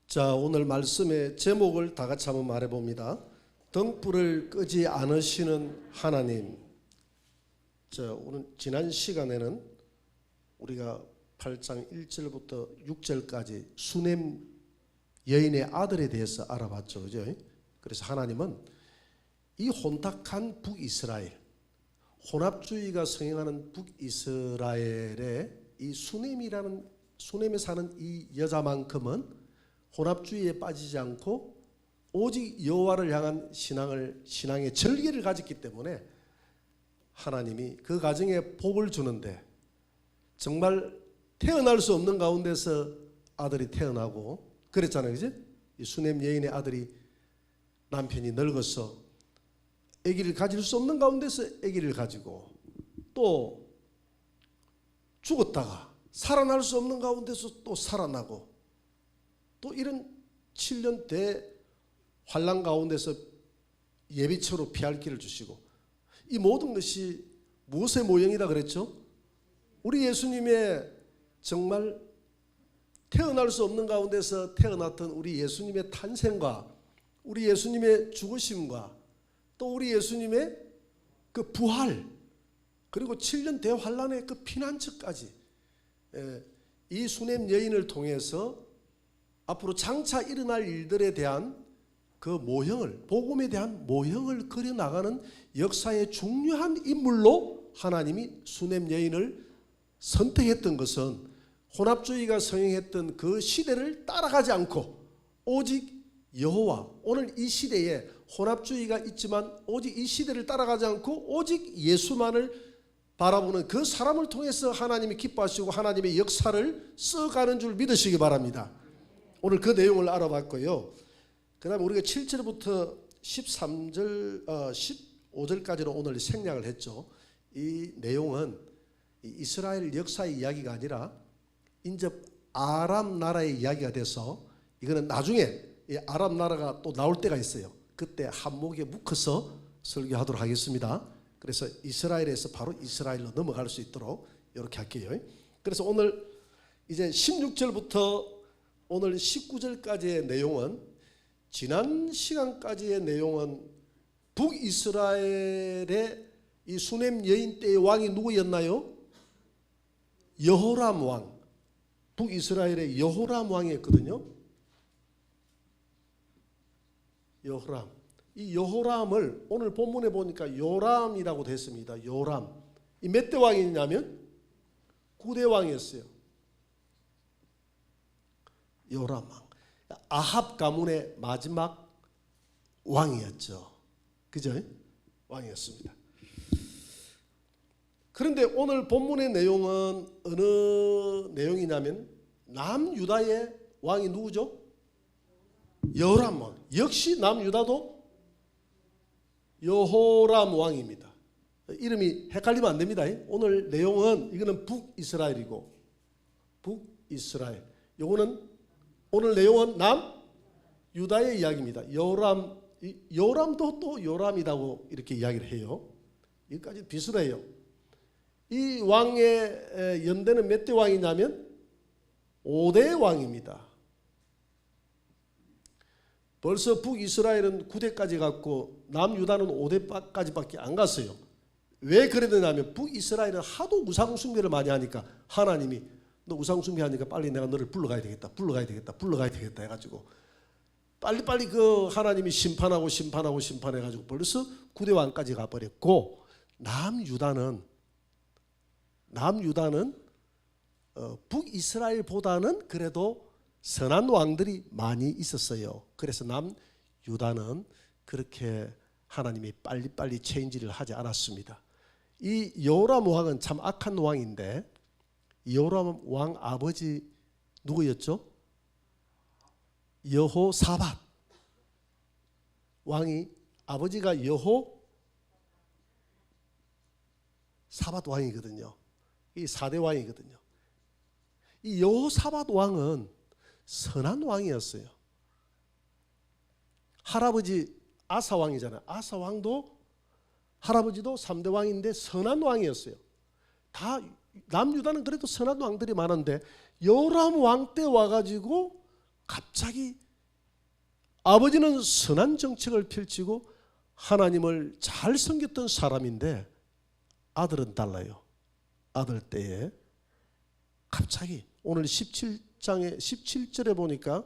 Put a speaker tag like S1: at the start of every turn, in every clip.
S1: 자, 오늘 말씀의 제목을 다 같이 한번 말해봅니다. 등불을 끄지 않으시는 하나님. 자, 오늘 지난 시간에는 우리가 8장 1절부터 6절까지 수넴 여인의 아들에 대해서 알아봤죠, 그죠? 그래서 하나님은 이 혼탁한 북이스라엘, 혼합주의가 성행하는 북이스라엘의 이 수넴에 사는 이 여자만큼은 혼합주의에 빠지지 않고 오직 여호와를 향한 신앙의 절개를 가졌기 때문에 하나님이 그 가정에 복을 주는데, 정말 태어날 수 없는 가운데서 아들이 태어나고 그랬잖아요, 그지? 이 수넴 여인의 아들이 남편이 늙어서 아기를 가질 수 없는 가운데서 아기를 가지고, 또 죽었다가 살아날 수 없는 가운데서 또 살아나고, 또 이런 7년 대환란 가운데서 예비처로 피할 길을 주시고, 이 모든 것이 무엇의 모형이다 그랬죠? 우리 예수님의 정말 태어날 수 없는 가운데서 태어났던 우리 예수님의 탄생과 우리 예수님의 죽으심과 또 우리 예수님의 그 부활, 그리고 7년 대환란의 그 피난처까지, 이 수넴 여인을 통해서 앞으로 장차 일어날 일들에 대한 그 모형을, 복음에 대한 모형을 그려나가는 역사의 중요한 인물로 하나님이 수넴 여인을 선택했던 것은 혼합주의가 성행했던 그 시대를 따라가지 않고 오직 여호와, 오늘 이 시대에 혼합주의가 있지만 오직 이 시대를 따라가지 않고 오직 예수만을 바라보는 그 사람을 통해서 하나님이 기뻐하시고 하나님의 역사를 써가는 줄 믿으시기 바랍니다. 오늘 그 내용을 알아봤고요. 그 다음에 우리가 7절부터 15절까지는 오늘 생략을 했죠. 이 내용은 이스라엘 역사의 이야기가 아니라 인접 아람 나라의 이야기가 돼서, 이거는 나중에 이 아람 나라가 또 나올 때가 있어요. 그때 한목에 묶어서 설교하도록 하겠습니다. 그래서 이스라엘에서 바로 이스라엘로 넘어갈 수 있도록 이렇게 할게요. 그래서 오늘 이제 16절부터 오늘 19절까지의 내용은, 지난 시간까지의 내용은 북이스라엘의 이 수넴 여인 때의 왕이 누구였나요? 여호람 왕. 북이스라엘의 여호람 왕이었거든요. 여호람. 이 여호람을 오늘 본문에 보니까 요람이라고 됐습니다. 요람. 이 몇 대 왕이냐면 9대 왕이었어요. 요람 왕. 아합 가문의 마지막 왕이었죠. 그죠? 왕이었습니다. 그런데 오늘 본문의 내용은 어느 내용이냐면 남유다의 왕이 누구죠? 여호람 왕. 역시 남유다도 여호람 왕입니다. 이름이 헷갈리면 안 됩니다. 오늘 내용은 이거는 북이스라엘이고, 북이스라엘. 요거는 오늘 내용은 남유다의 이야기입니다. 요람도 또 요람이라고 이렇게 이야기를 해요. 여기까지 비슷해요. 이 왕의 연대는 몇 대 왕이냐면 5대 왕입니다. 벌써 북이스라엘은 9대까지 갔고 남유다는 5대까지밖에 안 갔어요. 왜 그러냐면 북이스라엘은 하도 우상숭배를 많이 하니까 하나님이 너 우상숭배하니까 빨리 내가 너를 불러가야 되겠다 해가지고 빨리빨리 그 하나님이 심판해가지고 벌써 9대 왕까지 가버렸고, 남유다는 북이스라엘보다는 그래도 선한 왕들이 많이 있었어요. 그래서 남유다는 그렇게 하나님이 빨리빨리 체인지를 하지 않았습니다. 이 요람 왕은 참 악한 왕인데, 여호람 왕 아버지 누구였죠? 여호사밧 왕이, 아버지가 여호사밧 왕이거든요. 이 4대 왕이거든요. 이 여호사밧 왕은 선한 왕이었어요. 할아버지 아사 왕이잖아요. 아사 왕도 할아버지도 3대 왕인데 선한 왕이었어요. 다 남유다는 그래도 선한 왕들이 많은데 요람 왕 때 와가지고 갑자기 아버지는 선한 정책을 펼치고 하나님을 잘 섬겼던 사람인데 아들은 달라요. 아들 때에 갑자기 오늘 17장에 17절에 보니까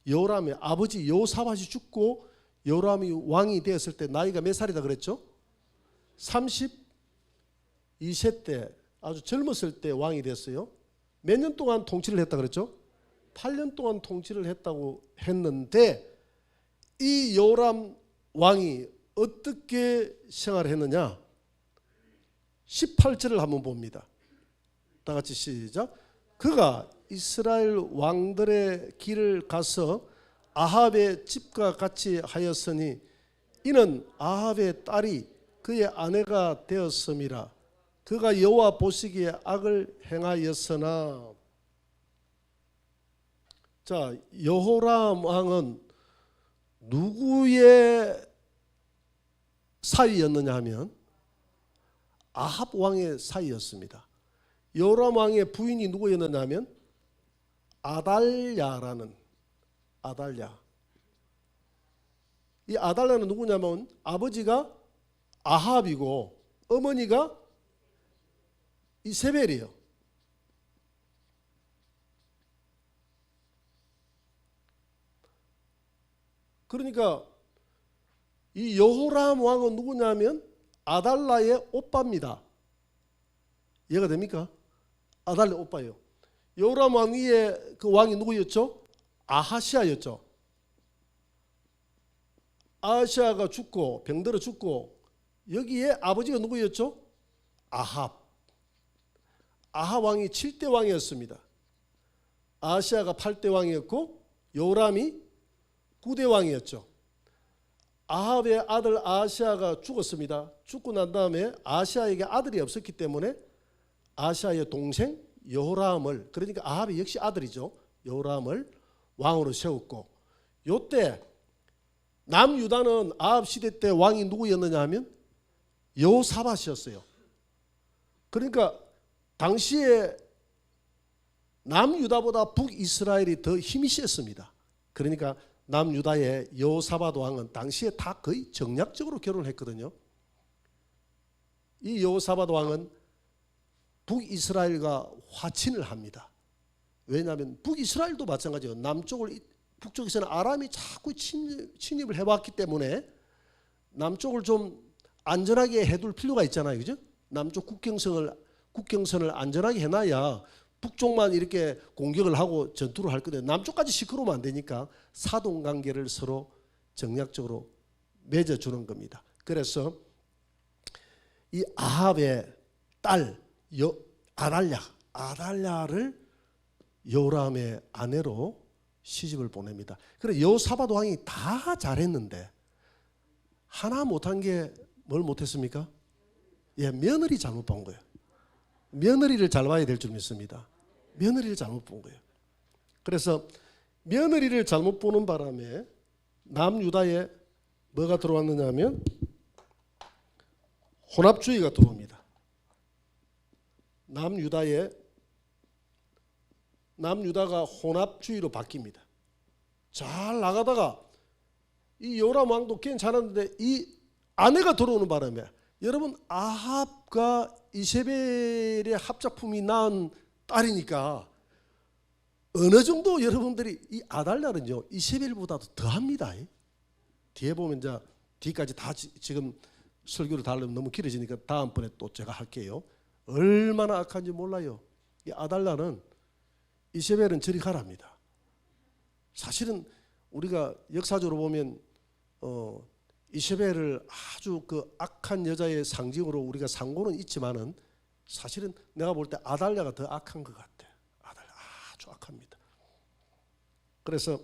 S1: 요람의 아버지 여호사밧이 죽고 요람이 왕이 되었을 때 나이가 몇 살이다 그랬죠? 32세 때 아주 젊었을 때 왕이 됐어요. 몇 년 동안 통치를 했다 그랬죠? 8년 동안 통치를 했다고 했는데 이 요람 왕이 어떻게 생활했느냐? 18절을 한번 봅니다. 다 같이 시작. 그가 이스라엘 왕들의 길을 가서 아합의 집과 같이 하였으니 이는 아합의 딸이 그의 아내가 되었음이라. 그가 여호와 보시기에 악을 행하였으나. 자, 여호람 왕은 누구의 사위였느냐 하면 아합 왕의 사위였습니다. 여호람 왕의 부인이 누구였느냐 하면 아달랴라는 아달랴. 이 아달랴는 누구냐면 아버지가 아합이고 어머니가 이세벨이에요. 그러니까 이 여호람 왕은 누구냐면 아달랴의 오빠입니다. 이해가 됩니까? 아달랴 오빠예요. 여호람 왕 위에 그 왕이 누구였죠? 아하시아였죠. 아하시아가 죽고 병들어 죽고 여기에 아버지가 누구였죠? 아합. 아합 왕이 7대 왕이었습니다. 아하시아가 8대 왕이었고 여호람이 9대 왕이었죠. 아합의 아들 아하시아가 죽었습니다. 죽고 난 다음에 아하시아에게 아들이 없었기 때문에 아하시아의 동생 여호람을, 그러니까 아합이 역시 아들이죠. 여호람을 왕으로 세웠고, 요때 남유다는 아합 시대 때 왕이 누구였느냐 하면 여호사밧이었어요. 그러니까 당시에 남유다보다 북이스라엘이 더 힘이 셌습니다. 그러니까 남유다의 여호사밧 왕은 당시에 다 거의 정략적으로 결혼을 했거든요. 이 여호사밧 왕은 북이스라엘과 화친을 합니다. 왜냐하면 북이스라엘도 마찬가지예요. 북쪽에서는 아람이 자꾸 침입을 해왔기 때문에 남쪽을 좀 안전하게 해둘 필요가 있잖아요. 그죠? 남쪽 국경선을 안전하게 해놔야 북쪽만 이렇게 공격을 하고 전투를 할 거예요. 남쪽까지 시끄러우면 안 되니까 사동관계를 서로 정략적으로 맺어주는 겁니다. 그래서 이 아합의 딸 아달랴를 요람의 아내로 시집을 보냅니다. 그래서 여호사밧 왕이 다 잘했는데 하나 못한 게 뭘 못했습니까? 예, 며느리 잘못 본 거예요. 며느리를 잘 봐야 될 줄 믿습니다. 며느리를 잘못 본 거예요. 그래서 며느리를 잘못 보는 바람에 남유다에 뭐가 들어왔느냐 하면 혼합주의가 들어옵니다. 남유다가 혼합주의로 바뀝니다. 잘 나가다가 이 요람 왕도 괜찮았는데 이 아내가 들어오는 바람에, 여러분 아합과 이세벨의 합작품이 낳은 딸이니까 어느 정도 여러분들이 이 아달랴는요 이세벨보다도 더합니다. 뒤에 보면 이제 뒤까지 다 지금 설교를 다 하려면 너무 길어지니까 다음번에 또 제가 할게요. 얼마나 악한지 몰라요. 이 아달랴는 이세벨은 저리 가랍니다. 사실은 우리가 역사적으로 보면 이세벨을 아주 그 악한 여자의 상징으로 우리가 상고는 있지만은 사실은 내가 볼 때 아달랴가 더 악한 것 같아. 아달랴 아주 악합니다. 그래서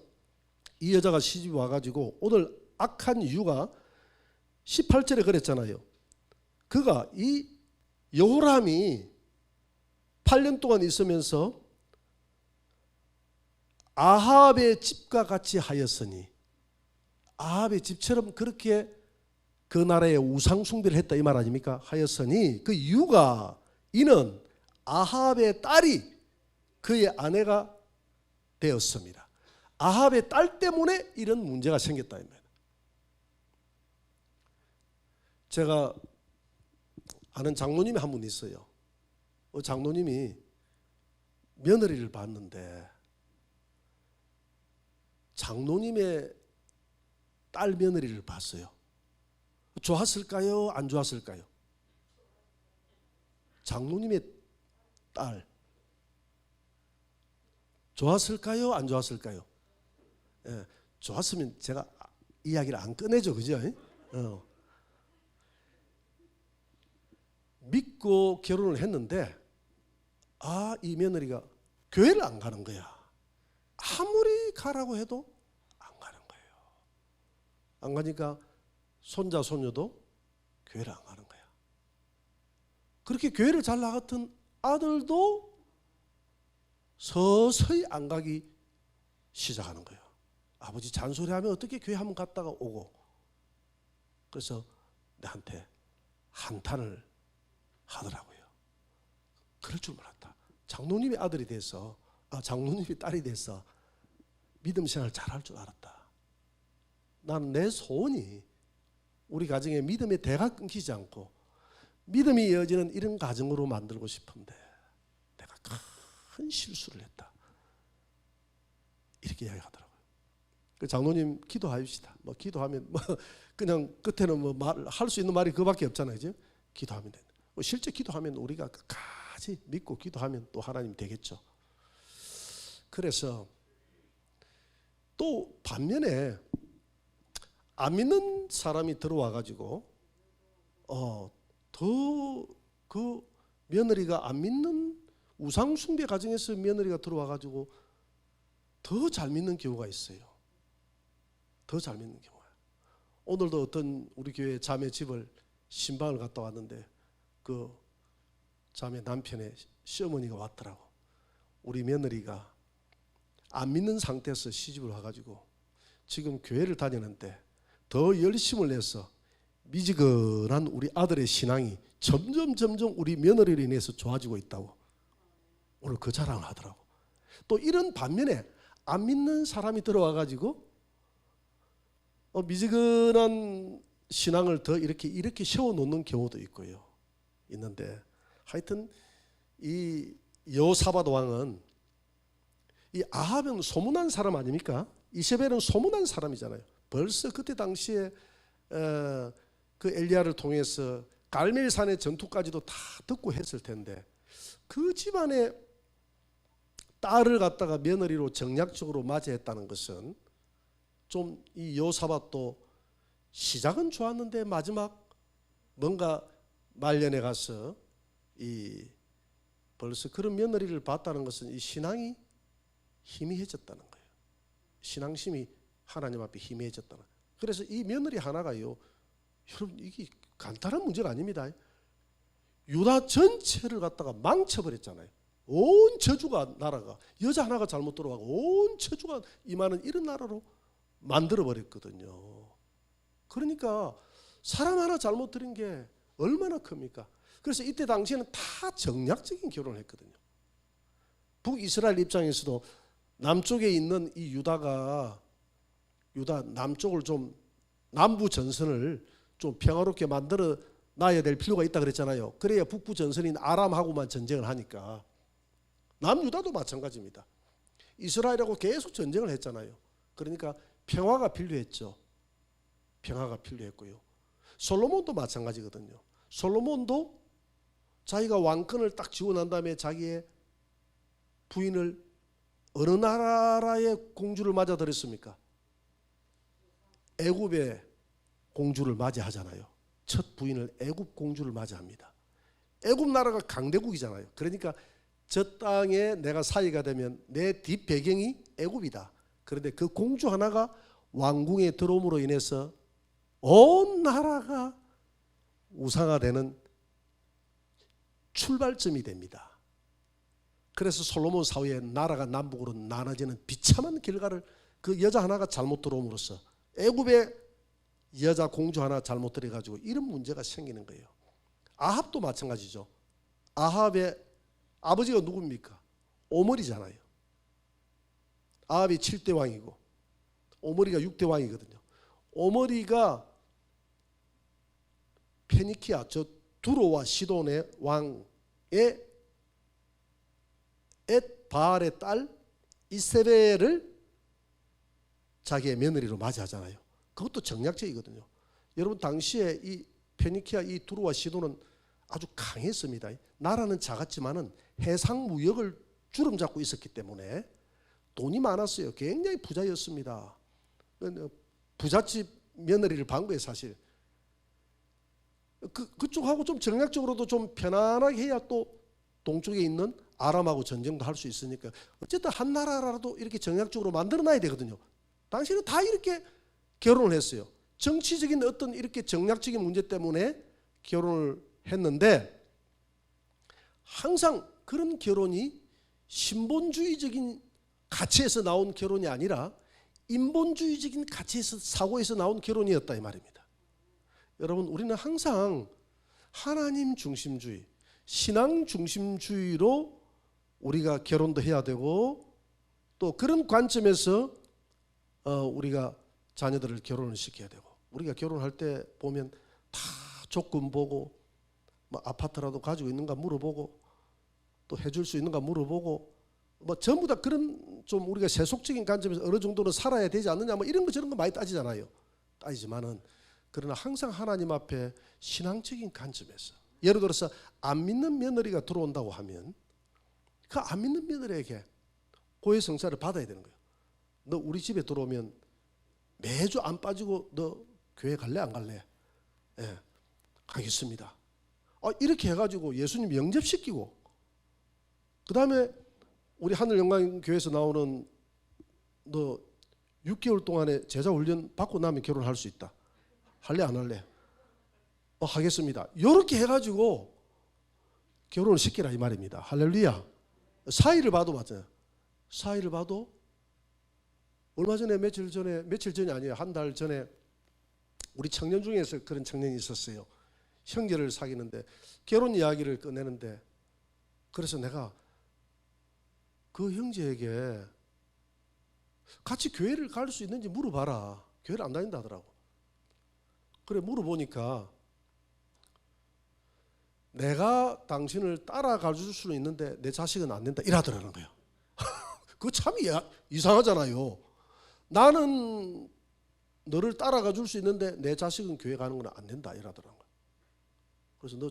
S1: 이 여자가 시집 와가지고 오늘 악한 이유가 18절에 그랬잖아요. 그가 이 여호람이 8년 동안 있으면서 아합의 집과 같이 하였으니, 아합의 집처럼 그렇게 그 나라의 우상 숭배를 했다 이 말 아닙니까? 하였으니 그 이유가 이는 아합의 딸이 그의 아내가 되었습니다. 아합의 딸 때문에 이런 문제가 생겼다 이 말이에요. 제가 아는 장로님이 한 분 있어요. 장로님이 며느리를 봤는데 장로님의 딸 며느리를 봤어요. 좋았을까요? 안 좋았을까요? 장로님의 딸 좋았을까요? 안 좋았을까요? 예, 좋았으면 제가 이야기를 안 꺼내죠, 그죠? 믿고 결혼을 했는데 이 며느리가 교회를 안 가는 거야. 아무리 가라고 해도 안 가는 거예요. 안 가니까 손자 손녀도 교회를 안 가는 거야. 그렇게 교회를 잘 나갔던 아들도 서서히 안 가기 시작하는 거예요. 아버지 잔소리하면 어떻게 교회 한번 갔다가 오고. 그래서 나한테 한탄을 하더라고요. 그럴 줄 몰랐다. 장로님의 아들이 돼서 장로님의 딸이 돼서 믿음 생활을 잘할 줄 알았다. 나는 내 소원이 우리 가정에 믿음의 대가 끊기지 않고 믿음이 이어지는 이런 가정으로 만들고 싶은데 내가 큰 실수를 했다. 이렇게 이야기하더라고요. 그 장로님 기도합시다. 기도하면 그냥 끝에는 할 수 있는 말이 그밖에 없잖아요. 이제 기도하면 된다. 실제 기도하면 우리가 끝까지 믿고 기도하면 또 하나님 되겠죠. 그래서 또 반면에 안 믿는 사람이 들어와 가지고 더 그 며느리가 안 믿는 우상 숭배 가정에서 며느리가 들어와 가지고 더 잘 믿는 경우가 있어요. 더 잘 믿는 경우가. 오늘도 어떤 우리 교회 자매 집을 신방을 갔다 왔는데 그 자매 남편의 시어머니가 왔더라고. 우리 며느리가 안 믿는 상태에서 시집을 와가지고 지금 교회를 다니는데 더 열심을 내서 미지근한 우리 아들의 신앙이 점점 우리 며느리로 인해서 좋아지고 있다고 오늘 그 자랑을 하더라고. 또 이런 반면에 안 믿는 사람이 들어와가지고 미지근한 신앙을 더 이렇게 세워놓는 경우도 있고요. 있는데 하여튼 이 여호사밧 왕은 이 아합은 소문난 사람 아닙니까? 이세벨은 소문난 사람이잖아요. 벌써 그때 당시에 그 엘리야를 통해서 갈멜산의 전투까지도 다 듣고 했을 텐데 그 집안의 딸을 갖다가 며느리로 정략적으로 맞이했다는 것은 좀 이 여호사밧도 시작은 좋았는데 마지막 뭔가 말년에 가서 이 벌써 그런 며느리를 봤다는 것은 이 신앙이 희미해졌다는 거예요. 신앙심이 하나님 앞에 희미해졌다는. 그래서 이 며느리 하나가요, 여러분 이게 간단한 문제가 아닙니다. 유다 전체를 갖다가 망쳐버렸잖아요. 온 저주가 나라가 여자 하나가 잘못 들어가고 온 저주가 임하는 이런 나라로 만들어버렸거든요. 그러니까 사람 하나 잘못 들인 게 얼마나 큽니까? 그래서 이때 당시에는 다 정략적인 결혼을 했거든요. 북이스라엘 입장에서도 남쪽에 있는 이 유다 남쪽을 좀 남부 전선을 좀 평화롭게 만들어 놔야 될 필요가 있다 그랬잖아요. 그래야 북부 전선인 아람하고만 전쟁을 하니까. 남유다도 마찬가지입니다. 이스라엘하고 계속 전쟁을 했잖아요. 그러니까 평화가 필요했죠. 평화가 필요했고요. 솔로몬도 마찬가지거든요. 솔로몬도 자기가 왕권을 딱 쥐고 난 다음에 자기의 부인을 어느 나라의 공주를 맞아들였습니까? 애굽의 공주를 맞이하잖아요. 첫 부인을 애굽 공주를 맞이합니다. 애굽 나라가 강대국이잖아요. 그러니까 저 땅에 내가 사이가 되면 내 뒷배경이 애굽이다. 그런데 그 공주 하나가 왕궁에 들어옴으로 인해서 온 나라가 우상화되는 출발점이 됩니다. 그래서 솔로몬 사후에 나라가 남북으로 나눠지는 비참한 결과를 그 여자 하나가 잘못 들어옴으로써 애굽의 여자 공주 하나 잘못 들여가지고 이런 문제가 생기는 거예요. 아합도 마찬가지죠. 아합의 아버지가 누굽니까? 오므리잖아요. 아합이 7대 왕이고 오므리가 6대 왕이거든요. 오므리가 페니키아, 저 두로와 시돈의 왕의 엣바알의 딸 이세벨을 자기의 며느리로 맞이하잖아요. 그것도 정략적이거든요. 여러분 당시에 이 페니키아, 이 두로와 시돈은 아주 강했습니다. 나라는 작았지만은 해상 무역을 주름 잡고 있었기 때문에 돈이 많았어요. 굉장히 부자였습니다. 부잣집 며느리를 반 거예요, 사실. 그쪽하고 좀 정략적으로도 좀 편안하게 해야 또 동쪽에 있는 아람하고 전쟁도 할 수 있으니까 어쨌든 한 나라라도 이렇게 정략적으로 만들어 놔야 되거든요. 당시에는 다 이렇게 결혼을 했어요. 정치적인 어떤 이렇게 정략적인 문제 때문에 결혼을 했는데 항상 그런 결혼이 신본주의적인 가치에서 나온 결혼이 아니라 인본주의적인 가치에서 사고에서 나온 결혼이었다 이 말입니다. 여러분 우리는 항상 하나님 중심주의, 신앙 중심주의로 우리가 결혼도 해야 되고 또 그런 관점에서 우리가 자녀들을 결혼을 시켜야 되고 우리가 결혼할 때 보면 다 조건 보고 뭐 아파트라도 가지고 있는가 물어보고 또 해줄 수 있는가 물어보고 뭐 전부 다 그런 좀 우리가 세속적인 관점에서 어느 정도는 살아야 되지 않느냐 뭐 이런 거 저런 거 많이 따지잖아요. 따지지만은 그러나 항상 하나님 앞에 신앙적인 관점에서 예를 들어서 안 믿는 며느리가 들어온다고 하면 그 안 믿는 며느리에게 고해 성사를 받아야 되는 거예요. 너 우리 집에 들어오면 매주 안 빠지고 너 교회 갈래 안 갈래? 예, 가겠습니다. 이렇게 해가지고 예수님 영접시키고 그 다음에 우리 하늘영광교회에서 나오는 너 6개월 동안에 제자 훈련 받고 나면 결혼할 수 있다. 할래 안 할래? 하겠습니다. 이렇게 해가지고 결혼을 시키라 이 말입니다. 할렐루야. 사이를 봐도 맞아요. 사이를 봐도 얼마 전에 며칠 전이 아니에요. 한 달 전에 우리 청년 중에서 그런 청년이 있었어요. 형제를 사귀는데 결혼 이야기를 꺼내는데 그래서 내가 그 형제에게 같이 교회를 갈 수 있는지 물어봐라. 교회를 안 다닌다 하더라고. 그래 물어보니까 내가 당신을 따라가 줄 수는 있는데 내 자식은 안 된다 이러더라는 거예요. 그거 참 이상하잖아요. 나는 너를 따라가 줄 수 있는데 내 자식은 교회 가는 건 안 된다 이러더라는 거예요. 그래서 너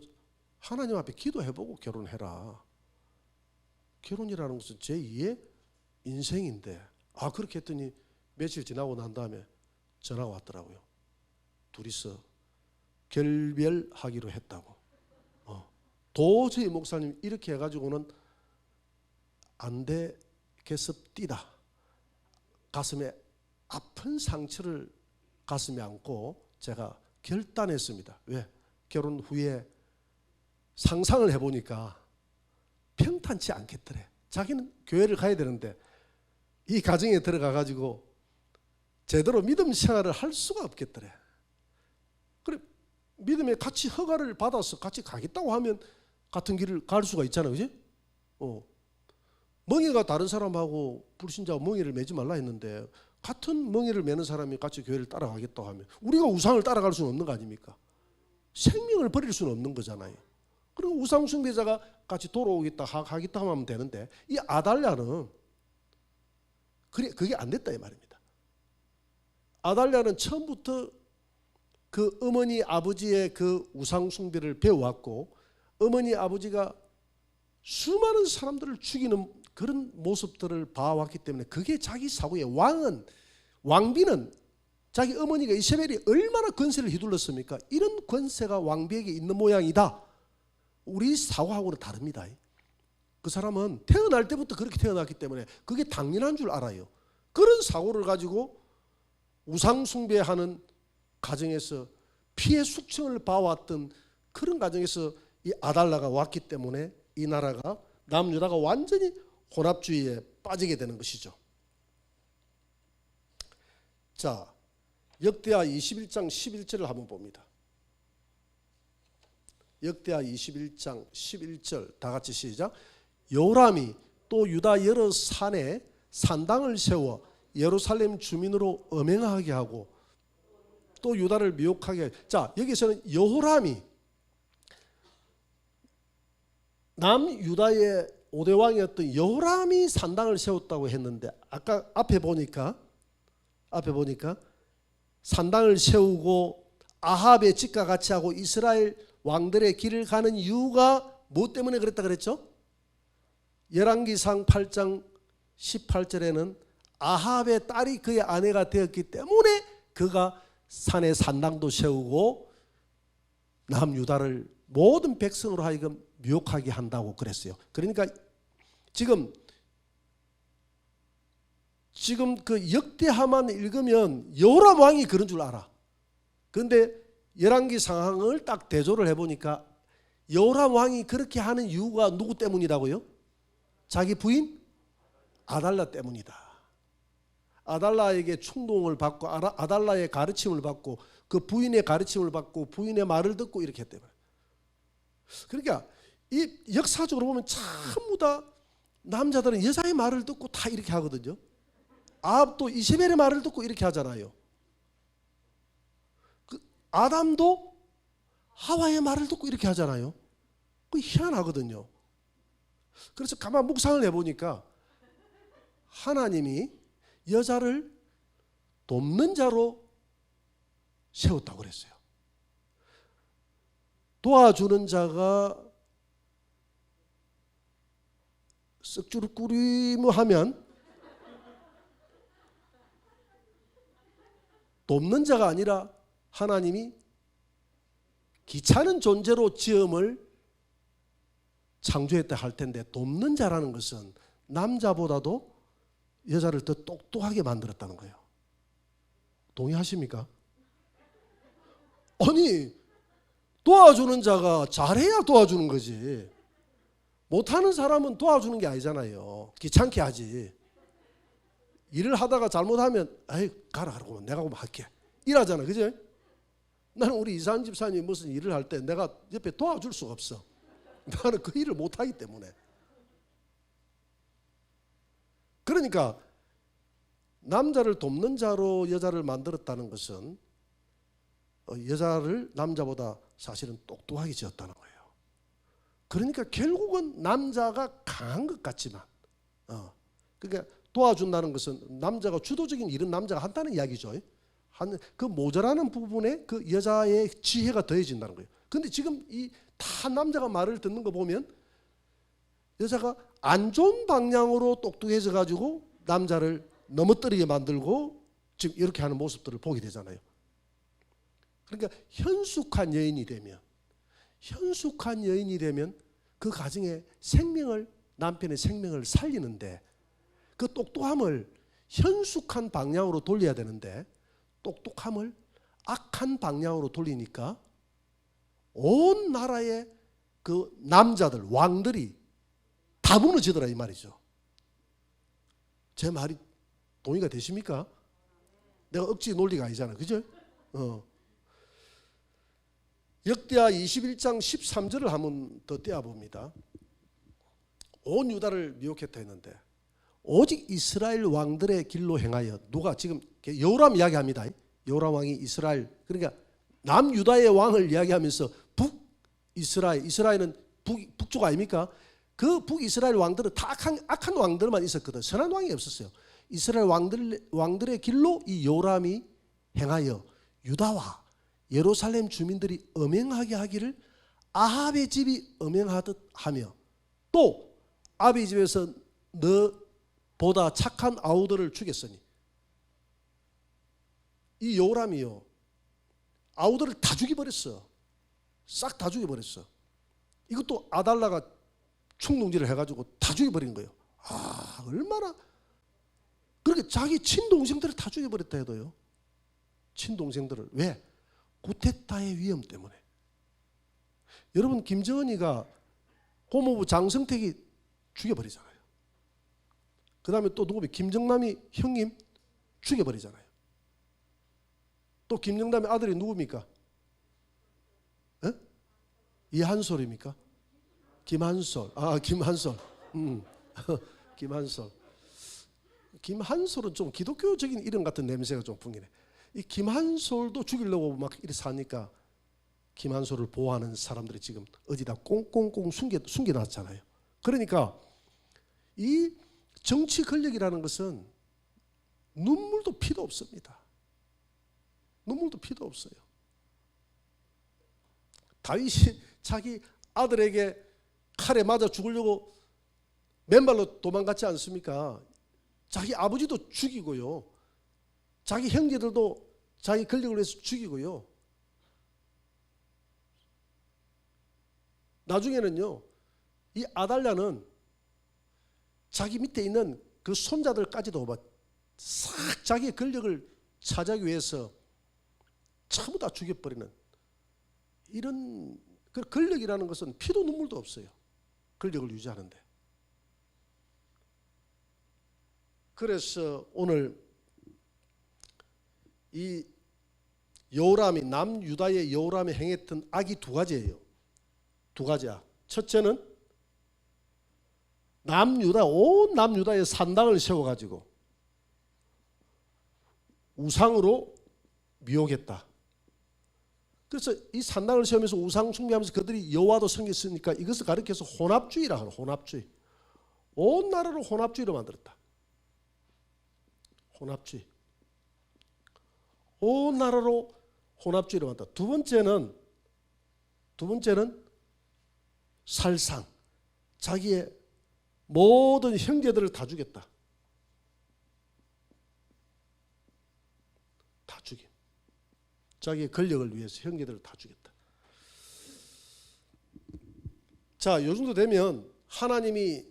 S1: 하나님 앞에 기도해보고 결혼해라. 결혼이라는 것은 제2의 인생인데 그렇게 했더니 며칠 지나고 난 다음에 전화가 왔더라고요. 둘이서 결별하기로 했다고. 도저히 목사님 이렇게 해가지고는 안 되겠습니다. 가슴에 아픈 상처를 가슴에 안고 제가 결단했습니다. 왜? 결혼 후에 상상을 해보니까 평탄치 않겠더래. 자기는 교회를 가야 되는데 이 가정에 들어가 가지고 제대로 믿음 생활을 할 수가 없겠더래. 그래 믿음에 같이 허가를 받아서 같이 가겠다고 하면 같은 길을 갈 수가 있잖아요, 그지? 멍에가 다른 사람하고 불신자하고 멍에를 매지 말라 했는데 같은 멍에를 매는 사람이 같이 교회를 따라가겠다고 하면 우리가 우상을 따라갈 수는 없는 거 아닙니까? 생명을 버릴 수는 없는 거잖아요. 그리고 우상 숭배자가 같이 돌아오겠다 하겠다 하면 되는데 이 아달랴는 그게 안 됐다 이 말입니다. 아달랴는 처음부터 그 어머니 아버지의 그 우상 숭배를 배워왔고 어머니 아버지가 수많은 사람들을 죽이는 그런 모습들을 봐왔기 때문에 그게 자기 사고의 왕비는 자기 어머니가 이세벨이 얼마나 권세를 휘둘렀습니까? 이런 권세가 왕비에게 있는 모양이다. 우리 사고하고는 다릅니다. 그 사람은 태어날 때부터 그렇게 태어났기 때문에 그게 당연한 줄 알아요. 그런 사고를 가지고 우상 숭배하는 가정에서 피해 숙청을 봐왔던 그런 가정에서 이 아달랴가 왔기 때문에 이 나라가 남유다가 완전히 혼합주의에 빠지게 되는 것이죠. 자, 역대하 21장 11절을 한번 봅니다. 역대하 21장 11절 다 같이 시작. 요람이 또 유다 여러 산에 산당을 세워 예루살렘 주민으로 음행하게 하고 또 유다를 미혹하게 하고. 자, 여기서는 여호람이 남유다의 5대 왕이었던 여호람이 산당을 세웠다고 했는데, 아까 앞에 보니까 산당을 세우고 아합의 집과 같이 하고 이스라엘 왕들의 길을 가는 이유가 뭐 때문에 그랬다 그랬죠? 열왕기상 8장 18절에는 아합의 딸이 그의 아내가 되었기 때문에 그가 산에 산당도 세우고 남유다를 모든 백성으로 하여금 미혹하게 한다고 그랬어요. 그러니까 지금 그 역대하만 읽으면 여호람 왕이 그런 줄 알아. 그런데 열왕기 상황을 딱 대조를 해보니까 여호람 왕이 그렇게 하는 이유가 누구 때문이라고요? 자기 부인 아달라 때문이다. 아달라에게 충동을 받고 아달라의 가르침을 받고 그 부인의 가르침을 받고 부인의 말을 듣고 이렇게 했대요. 그러니까 이 역사적으로 보면 전부 다 남자들은 여자의 말을 듣고 다 이렇게 하거든요. 아합도 이세벨의 말을 듣고 이렇게 하잖아요. 아담도 하와의 말을 듣고 이렇게 하잖아요. 그게 희한하거든요. 그래서 가만 묵상을 해보니까 하나님이 여자를 돕는 자로 세웠다고 그랬어요. 도와주는 자가 쓱주르꾸리무 하면 돕는 자가 아니라 하나님이 귀찮은 존재로 지음을 창조했다 할 텐데, 돕는 자라는 것은 남자보다도 여자를 더 똑똑하게 만들었다는 거예요. 동의하십니까? 아니, 도와주는 자가 잘해야 도와주는 거지. 못하는 사람은 도와주는 게 아니잖아요. 귀찮게 하지. 일을 하다가 잘못하면 아이 가라 그러고 내가 그럼 할게 이러잖아. 그죠? 나는 우리 이사한 집사님이 무슨 일을 할 때 내가 옆에 도와줄 수가 없어. 나는 그 일을 못하기 때문에. 그러니까 남자를 돕는 자로 여자를 만들었다는 것은 여자를 남자보다 사실은 똑똑하게 지었다는 거예요. 그러니까 결국은 남자가 강한 것 같지만 그러니까 도와준다는 것은 남자가 주도적인 일은 남자가 한다는 이야기죠. 그 모자라는 부분에 그 여자의 지혜가 더해진다는 거예요. 그런데 지금 이 다 남자가 말을 듣는 거 보면 여자가 안 좋은 방향으로 똑똑해져 가지고 남자를 넘어뜨리게 만들고 지금 이렇게 하는 모습들을 보게 되잖아요. 그러니까 현숙한 여인이 되면 그 가정의 생명을, 남편의 생명을 살리는데 그 똑똑함을 현숙한 방향으로 돌려야 되는데 똑똑함을 악한 방향으로 돌리니까 온 나라의 그 남자들, 왕들이 다 무너지더라 이 말이죠. 제 말이 동의가 되십니까? 내가 억지 논리가 아니잖아. 그죠? 역대하 21장 13절을 한번 더 떼어봅니다. 온 유다를 미혹했다 했는데 오직 이스라엘 왕들의 길로 행하여, 누가 지금 여호람 이야기합니다. 여호람 왕이 이스라엘, 그러니까 남유다의 왕을 이야기하면서 이스라엘은 북쪽 아닙니까? 그 북이스라엘 왕들은 다 악한 왕들만 있었거든. 선한 왕이 없었어요. 이스라엘 왕들의 길로 이 여호람이 행하여 유다와 예루살렘 주민들이 음행하게 하기를 아합의 집이 음행하듯 하며, 또 아합의 집에서 너보다 착한 아우들을 죽였으니, 이 여호람이요 아우들을 다 죽여버렸어. 싹 다 죽여버렸어. 이것도 아달라가 충동질을 해가지고 다 죽여버린 거예요. 얼마나. 그렇게 자기 친동생들을 다 죽여버렸다 해도요, 친동생들을. 왜? 구테타의 위험 때문에. 여러분, 김정은이가 고모부 장성택이 죽여버리잖아요. 그 다음에 또 누구면 김정남이 형님 죽여버리잖아요. 또 김정남의 아들이 누굽니까? 이한솔입니까? 김한솔. 김한솔. 김한솔. 김한솔은 좀 기독교적인 이름 같은 냄새가 좀 풍기네. 이 김한솔도 죽이려고 막 이렇게 사니까 김한솔을 보호하는 사람들이 지금 어디다 꽁꽁꽁 숨겨놨잖아요. 그러니까 이 정치 권력이라는 것은 눈물도 피도 없습니다. 눈물도 피도 없어요. 다윗이 자기 아들에게 칼에 맞아 죽으려고 맨발로 도망갔지 않습니까? 자기 아버지도 죽이고요. 자기 형제들도 자기 권력을 위해서 죽이고요. 나중에는요, 이 아달랴는 자기 밑에 있는 그 손자들까지도 싹 자기의 권력을 차지하기 위해서 전부 다 죽여버리는 이런 그 권력이라는 것은 피도 눈물도 없어요. 권력을 유지하는데. 그래서 오늘 이 여호람이 남유다의 여호람이 행했던 악이 두 가지예요. 두 가지야. 첫째는 온 남유다에 산당을 세워가지고 우상으로 미혹했다. 그래서 이 산당을 세우면서 우상 숭배하면서 그들이 여호와도 섬겼으니까 이것을 가리켜서 혼합주의라 하는 혼합주의. 온 나라를 혼합주의로 만들었다. 혼합주의. 온 나라로 혼합주의로 만들었다. 두 번째는 살상. 자기의 모든 형제들을 다 죽였다. 다 죽임. 자기의 권력을 위해서 형제들을 다 죽였다. 자, 요 정도 되면 하나님이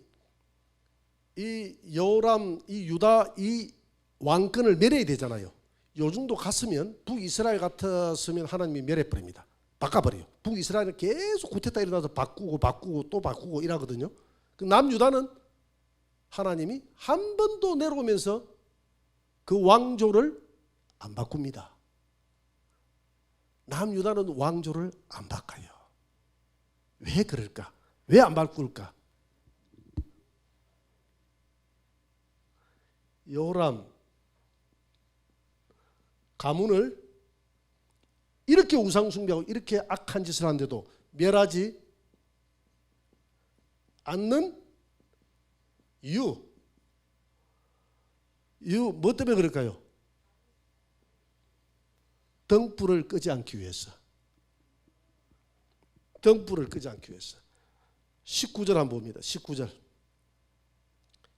S1: 이 여호람, 이 유다, 이 왕권을 멸해야 되잖아요. 요 정도 갔으면 북이스라엘 같았으면 하나님이 멸해버립니다. 바꿔버려요. 북이스라엘은 계속 구테타 일어나서 바꾸고 또 바꾸고 이러거든요. 남유다는 하나님이 한 번도 내려오면서 그 왕조를 안 바꿉니다. 남유다는 왕조를 안 바꿔요. 왜 그럴까? 왜 안 바꿀까? 여호람 가문을 이렇게 우상 숭배하고 이렇게 악한 짓을 하는데도 멸하지 않는 이유 뭐 때문에 그럴까요? 등불을 끄지 않기 위해서. 등불을 끄지 않기 위해서. 19절 한번 봅니다. 19절.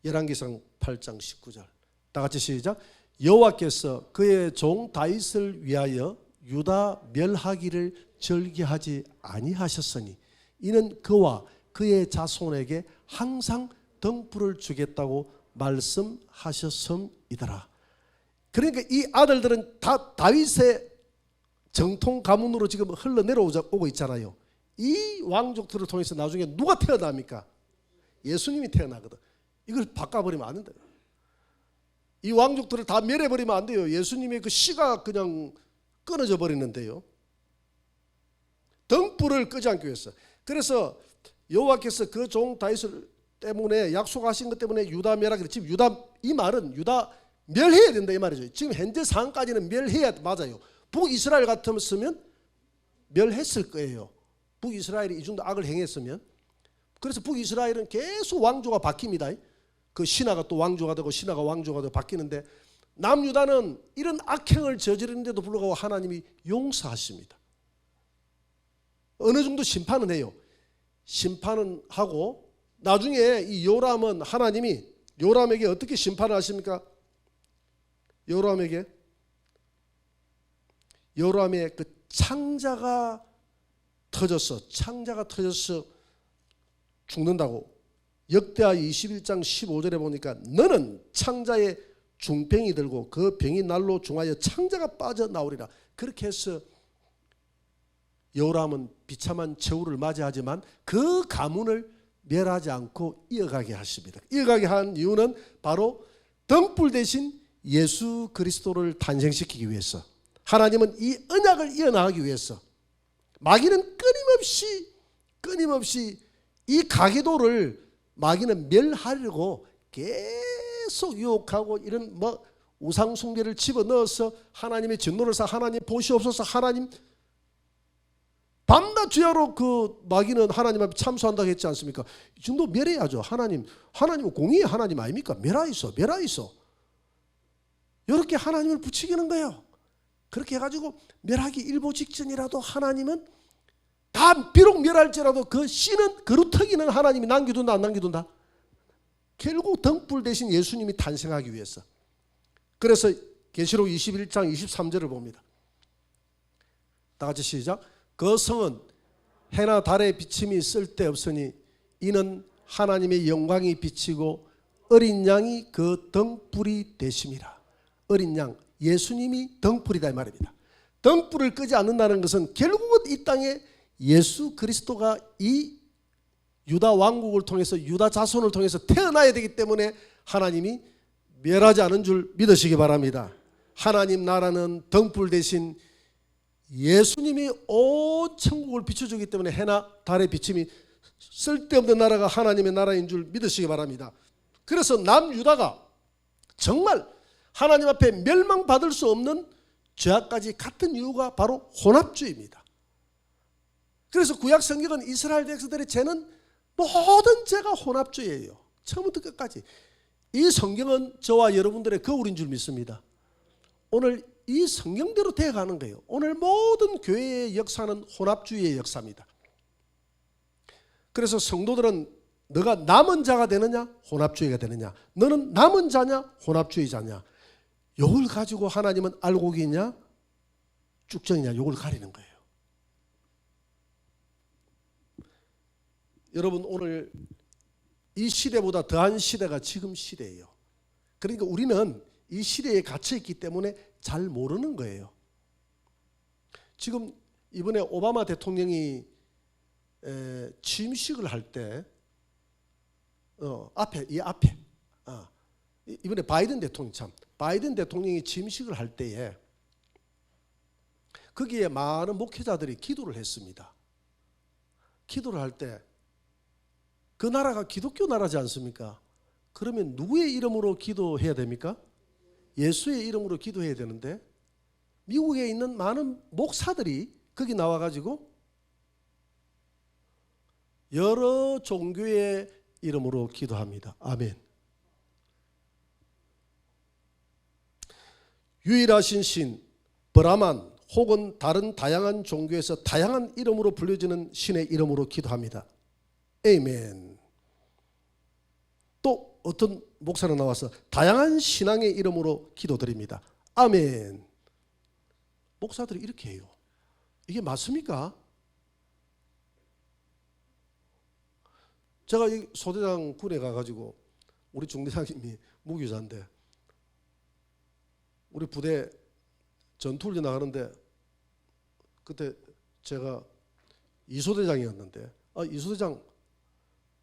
S1: 열왕기상 8장 19절. 다 같이 시작. 여호와께서 그의 종 다윗을 위하여 유다 멸하기를 절기하지 아니하셨으니 이는 그와 그의 자손에게 항상 등불을 주겠다고 말씀하셨음이더라. 그러니까 이 아들들은 다 다윗의 정통 가문으로 지금 흘러내려오고 있잖아요. 이 왕족들을 통해서 나중에 누가 태어납니까? 예수님이 태어나거든. 이걸 바꿔버리면 안 된다. 이 왕족들을 다 멸해버리면 안 돼요. 예수님의 그 씨가 그냥 끊어져 버리는데요. 등불을 끄지 않기 위해서. 그래서 여호와께서 그 종 다윗을 때문에 약속하신 것 때문에 유다 멸하기를, 지금 유다, 이 말은 유다 멸해야 된다 이 말이죠. 지금 현재 상황까지는 멸해야 맞아요. 북이스라엘 같으면 멸했을 거예요. 북이스라엘이 이 정도 악을 행했으면. 그래서 북이스라엘은 계속 왕조가 바뀝니다. 그 신하가 또 왕조가 되고 신하가 왕조가 되고 바뀌는데, 남유다는 이런 악행을 저지르는데도 불구하고 하나님이 용서하십니다. 어느 정도 심판은 해요. 심판은 하고 나중에 이 요람은 하나님이 요람에게 어떻게 심판을 하십니까? 요람의 그 창자가 터져서 죽는다고. 역대하 21장 15절에 보니까 너는 창자에 중병이 들고 그 병이 날로 중하여 창자가 빠져나오리라. 그렇게 해서 여호람은 비참한 최후를 맞이하지만 그 가문을 멸하지 않고 이어가게 하십니다. 이어가게 한 이유는 바로 등불 대신 예수 그리스도를 탄생시키기 위해서, 하나님은 이 언약을 이어나가기 위해서. 마귀는 끊임없이 이 가계도를 마귀는 멸하려고 계속 유혹하고 이런 뭐 우상 숭배를 집어넣어서 하나님의 진노를 사 하나님 보시옵소서 하나님 밤낮 주야로 그 마귀는 하나님 앞에 참소한다고 했지 않습니까? 이 정도 멸해야죠. 하나님은 공의의 하나님 아닙니까? 멸하이소. 이렇게 하나님을 부추기는 거예요. 그렇게 해가지고 멸하기 일보 직전이라도 하나님은 다 비록 멸할지라도 그 씨는 그루터기는 하나님이 남겨둔다 안 남겨둔다? 결국 등불 대신 예수님이 탄생하기 위해서. 그래서 계시록 21장 23절을 봅니다. 다 같이 시작. 그 성은 해나 달의 비침이 쓸데없으니 이는 하나님의 영광이 비치고 어린 양이 그 등불이 되심이라. 어린 양 예수님이 등불이다 이 말입니다. 등불을 끄지 않는다는 것은 결국은 이 땅에 예수 그리스도가 이 유다 왕국을 통해서 유다 자손을 통해서 태어나야 되기 때문에 하나님이 멸하지 않은 줄 믿으시기 바랍니다. 하나님 나라는 등불 대신 예수님이 온 천국을 비춰주기 때문에 해나 달의 비침이 쓸데없는 나라가 하나님의 나라인 줄 믿으시기 바랍니다. 그래서 남유다가 정말 하나님 앞에 멸망받을 수 없는 죄악까지 같은 이유가 바로 혼합주의입니다. 그래서 구약 성경은 이스라엘 백성들의 죄는 모든 죄가 혼합주의예요. 처음부터 끝까지. 이 성경은 저와 여러분들의 거울인 줄 믿습니다. 오늘 이 성경대로 되어가는 거예요. 오늘 모든 교회의 역사는 혼합주의의 역사입니다. 그래서 성도들은 너가 남은 자가 되느냐 혼합주의가 되느냐, 너는 남은 자냐 혼합주의자냐, 요걸 가지고 하나님은 알곡이냐 쭉정이냐 요걸 가리는 거예요. 여러분 오늘 이 시대보다 더한 시대가 지금 시대예요. 그러니까 우리는 이 시대에 갇혀있기 때문에 잘 모르는 거예요. 지금 이번에 오바마 대통령이 취임식을 할 때 이번에 바이든 대통령이 취임식을 할 때에 거기에 많은 목회자들이 기도를 했습니다. 기도를 할 때 그 나라가 기독교 나라지 않습니까? 그러면 누구의 이름으로 기도해야 됩니까? 예수의 이름으로 기도해야 되는데 미국에 있는 많은 목사들이 거기 나와가지고 여러 종교의 이름으로 기도합니다. 아멘. 유일하신 신 브라만 혹은 다른 다양한 종교에서 다양한 이름으로 불려지는 신의 이름으로 기도합니다. 아멘. 또 어떤 목사는 나와서 다양한 신앙의 이름으로 기도드립니다. 아멘. 목사들이 이렇게 해요. 이게 맞습니까? 제가 이 소대장 군에 가가지고 우리 중대장님이 무교자인데 우리 부대 전투훈련 나가는데 그때 제가 이소대장이었는데 이소대장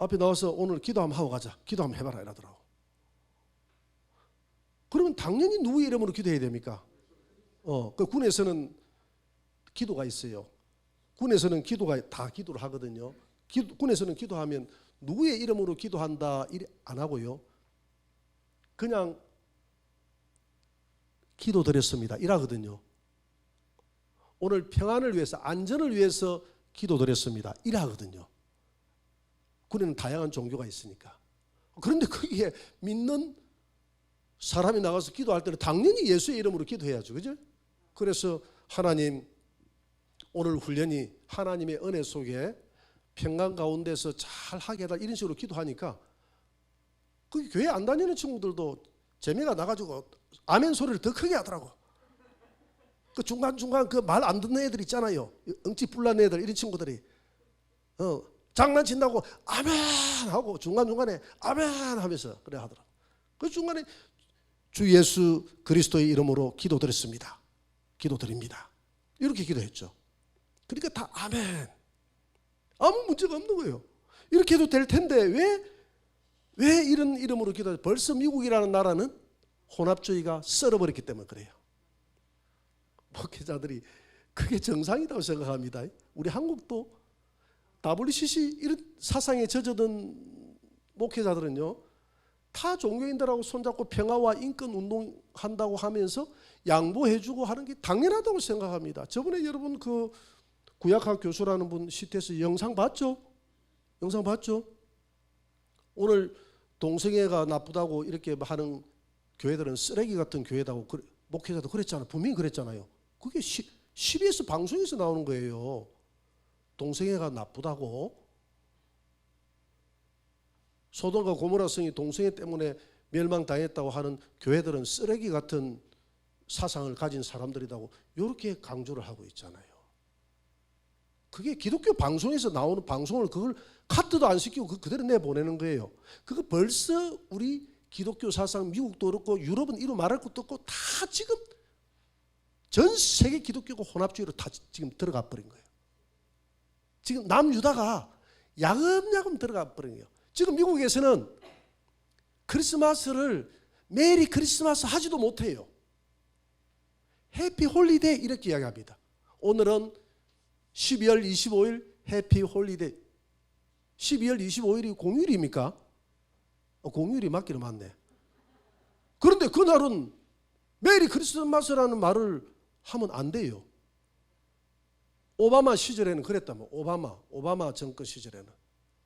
S1: 앞에 나와서 오늘 기도 한번 하고 가자. 기도 한번 해봐라 이러더라고. 그러면 당연히 누구의 이름으로 기도해야 됩니까? 그 군에서는 기도가 있어요. 군에서는 기도가 다 기도를 하거든요. 군에서는 기도하면 누구의 이름으로 기도한다 안 하고요. 그냥 기도 드렸습니다 이라거든요. 오늘 평안을 위해서 안전을 위해서 기도 드렸습니다 이라거든요. 군에는 다양한 종교가 있으니까. 그런데 거기에 믿는 사람이 나가서 기도할 때는 당연히 예수의 이름으로 기도해야죠. 그죠? 그래서 하나님 오늘 훈련이 하나님의 은혜 속에 평강 가운데서 잘 하게 해달라 이런 식으로 기도하니까 그 교회 안 다니는 친구들도 재미가 나가지고 아멘 소리를 더 크게 하더라고. 그 중간중간 그 말 안 듣는 애들 있잖아요. 엉치 뿔난 애들 이런 친구들이 장난친다고 아멘 하고 중간중간에 아멘 하면서 그래 하더라고. 그 중간에 주 예수 그리스도의 이름으로 기도드렸습니다. 기도드립니다. 이렇게 기도했죠. 그러니까 다 아멘. 아무 문제가 없는 거예요. 이렇게 해도 될 텐데 왜 이런 이름으로 기도해요? 벌써 미국이라는 나라는 혼합주의가 썰어버렸기 때문에 그래요. 목회자들이 그게 정상이라고 생각합니다. 우리 한국도 WCC 이런 사상에 젖어든 목회자들은요 타 종교인들하고 손잡고 평화와 인권 운동한다고 하면서 양보해주고 하는 게 당연하다고 생각합니다. 저번에 여러분 그 구약학 교수라는 분 시트에서 영상 봤죠? 영상 봤죠? 오늘 동성애가 나쁘다고 이렇게 하는 교회들은 쓰레기 같은 교회다고 목회자도 그랬잖아요. 분명히 그랬잖아요. 그게 CBS 방송에서 나오는 거예요. 동성애가 나쁘다고. 소돔과 고모라 성이 동성애 때문에 멸망당했다고 하는 교회들은 쓰레기 같은 사상을 가진 사람들이라고 이렇게 강조를 하고 있잖아요. 그게 기독교 방송에서 나오는 방송을 그걸 카트도 안 시키고 그대로 내보내는 거예요. 그거 벌써 우리 기독교 사상 미국도 그렇고 유럽은 이루 말할 것도 없고 다 지금 전 세계 기독교가 혼합주의로 다 지금 들어가 버린 거예요. 지금 남유다가 야금야금 들어가 버린 거예요. 지금 미국에서는 크리스마스를 메리 크리스마스 하지도 못해요. 해피 홀리데이 이렇게 이야기합니다. 오늘은 12월 25일 해피 홀리데이. 12월 25일이 공휴일입니까? 공휴일이 맞기는 맞네. 그런데 그날은 메리 크리스마스라는 말을 하면 안 돼요. 오바마 시절에는 그랬다면 오바마 정권 시절에는.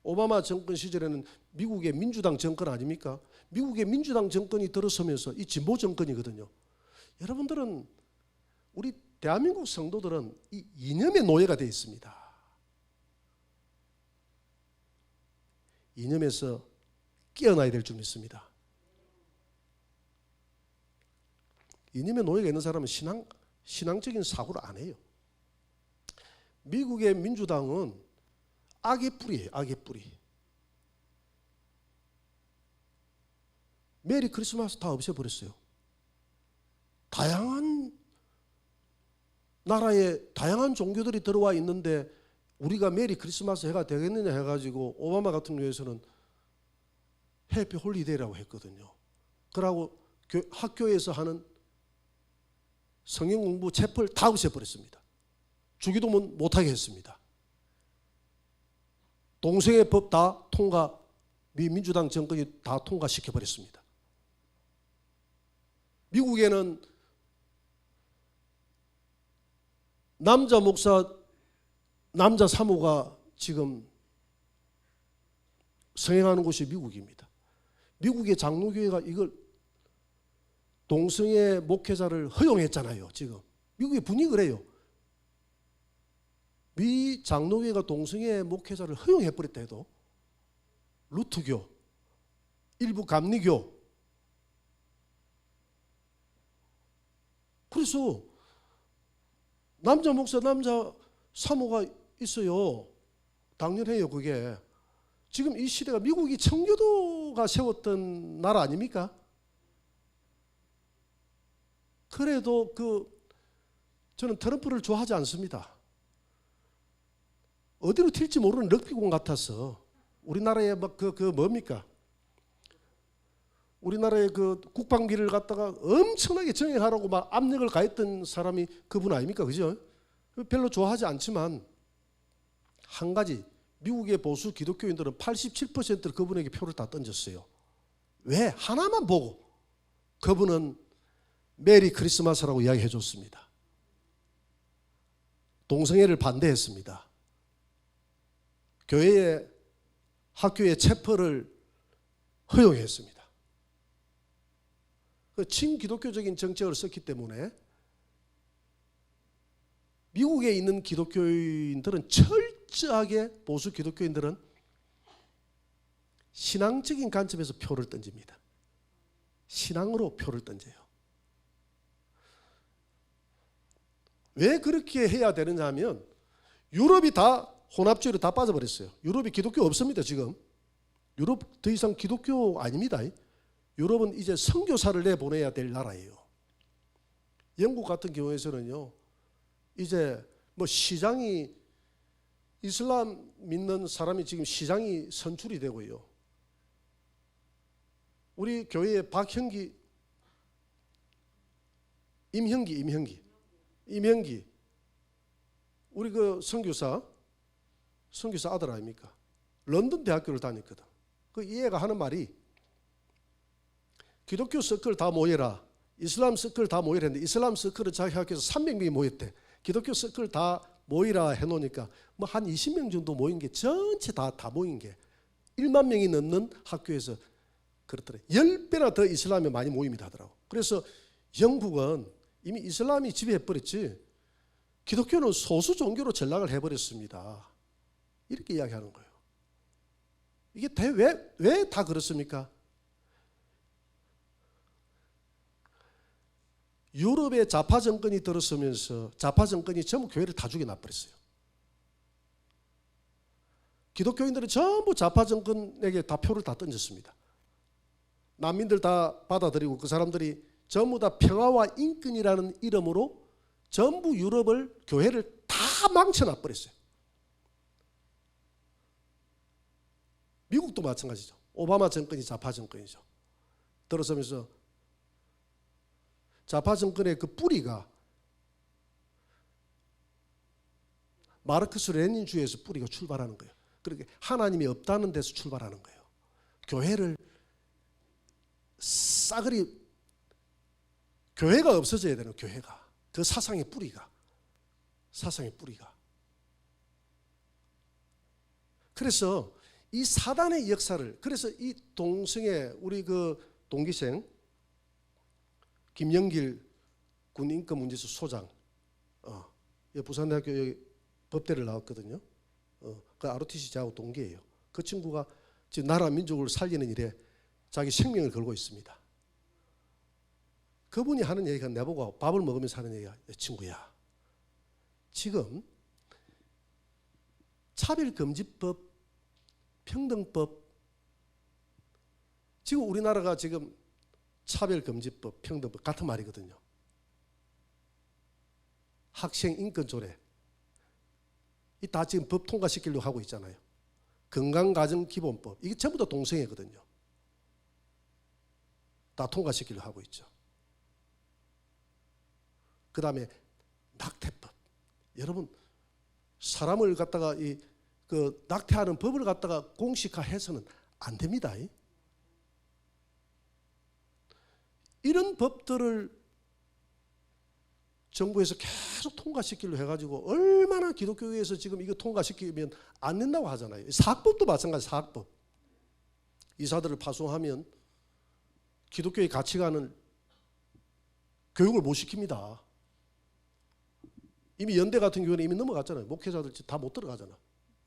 S1: 오바마 정권 시절에는 미국의 민주당 정권 아닙니까? 미국의 민주당 정권이 들어서면서 이 진보 정권이거든요. 여러분들은 우리 대한민국 성도들은 이 이념의 노예가 되어 있습니다. 이념에서 깨어나야 될 줄 믿습니다. 이념의 노예가 있는 사람은 신앙적인 사고를 안 해요. 미국의 민주당은 악의 뿌리예요. 악의 뿌리. 메리 크리스마스 다 없애버렸어요. 다양한 나라에 다양한 종교들이 들어와 있는데 우리가 메리 크리스마스 해가 되겠느냐 해가지고 오바마 같은 경우에서는 해피 홀리데이라고 했거든요. 그러고 학교에서 하는 성경 공부 채플 다 없애버렸습니다. 주기도문 못하게 했습니다. 동성애 법 다 미 민주당 정권이 다 통과시켜버렸습니다. 미국에는 남자 목사, 남자 사모가 지금 성행하는 곳이 미국입니다. 미국의 장로교회가 이걸 동성애 목회자를 허용했잖아요. 지금 미국의 분위기가 그래요. 미 장로교회가 동성애 목회자를 허용해버렸다 해도 루트교, 일부 감리교, 그래서 남자 목사, 남자 사모가 있어요. 당연해요. 그게 지금 이 시대가 미국이 청교도가 세웠던 나라 아닙니까? 그래도 저는 트럼프를 좋아하지 않습니다. 어디로 튈지 모르는 럭비공 같아서 우리나라에 뭡니까? 우리나라의 그 국방비를 갖다가 엄청나게 정액하라고 막 압력을 가했던 사람이 그분 아닙니까? 그죠? 별로 좋아하지 않지만 한 가지 미국의 보수 기독교인들은 87%를 그분에게 표를 다 던졌어요. 왜? 하나만 보고 그분은 메리 크리스마스라고 이야기해 줬습니다. 동성애를 반대했습니다. 교회의 학교의 체포를 허용했습니다. 그 친기독교적인 정책을 썼기 때문에 미국에 있는 기독교인들은 철저하게 보수 기독교인들은 신앙적인 관점에서 표를 던집니다. 신앙으로 표를 던져요. 왜 그렇게 해야 되느냐 하면 유럽이 다 혼합주의로 다 빠져버렸어요. 유럽이 기독교 없습니다. 지금 유럽 더 이상 기독교 아닙니다. 유럽은 이제 선교사를 내보내야 될 나라예요. 영국 같은 경우에서는요, 이제 뭐 시장이 이슬람 믿는 사람이 지금 시장이 선출이 되고요. 우리 교회의 임형기 우리 그 선교사 아들 아닙니까? 런던 대학교를 다녔거든. 그 이 애가 하는 말이 기독교 서클 다 모여라, 이슬람 서클 다 모이라 했는데 이슬람 서클은 자기 학교에서 300명이 모였대. 기독교 서클 다 모이라 해놓으니까 뭐 한 20명 정도 모인 게 전체 다 모인 게 1만 명이 넘는 학교에서 그렇더래. 10배나 더 이슬람에 많이 모입니다 하더라고. 그래서 영국은 이미 이슬람이 지배해버렸지 기독교는 소수 종교로 전락을 해버렸습니다. 이렇게 이야기하는 거예요. 이게 왜 다 그렇습니까? 유럽에 좌파 정권이 들어서면서 좌파 정권이 전부 교회를 다 죽여놔버렸어요. 기독교인들은 전부 좌파 정권에게 다 표를 다 던졌습니다. 난민들 다 받아들이고 그 사람들이 전부 다 평화와 인권이라는 이름으로 전부 유럽을 교회를 다 망쳐놔버렸어요. 미국도 마찬가지죠. 오바마 정권이 좌파 정권이죠. 들어서면서 좌파 정권의 그 뿌리가 마르크스 레닌주의에서 뿌리가 출발하는 거예요. 그렇게 하나님이 없다는 데서 출발하는 거예요. 교회를 싸그리 교회가 없어져야 되는 교회가 그 사상의 뿌리가 그래서 이 사단의 역사를 그래서 이 동성애 우리 그 동기생 김영길 군인권문제소 소장 부산대학교 여기 법대를 나왔거든요. 그 ROTC 저하고 동기예요. 그 친구가 지금 나라 민족을 살리는 일에 자기 생명을 걸고 있습니다. 그분이 하는 얘기가 내보고 밥을 먹으면서 하는 얘기가 친구야 지금 차별금지법 평등법 지금 우리나라가 지금 차별금지법 평등법 같은 말이거든요. 학생인권조례 이 다 지금 법 통과시키려고 하고 있잖아요. 건강가정기본법 이게 전부 다 동성애거든요. 다 통과시키려고 하고 있죠. 그 다음에 낙태법 여러분 사람을 갖다가 그 낙태하는 법을 갖다가 공식화해서는 안 됩니다. 이런 법들을 정부에서 계속 통과시키려고 해가지고 얼마나 기독교회에서 지금 이거 통과시키면 안 된다고 하잖아요. 사학법도 마찬가지 사학법. 이사들을 파송하면 기독교의 가치관을 교육을 못 시킵니다. 이미 연대 같은 경우는 이미 넘어갔잖아요. 목회자들 다 못 들어가잖아.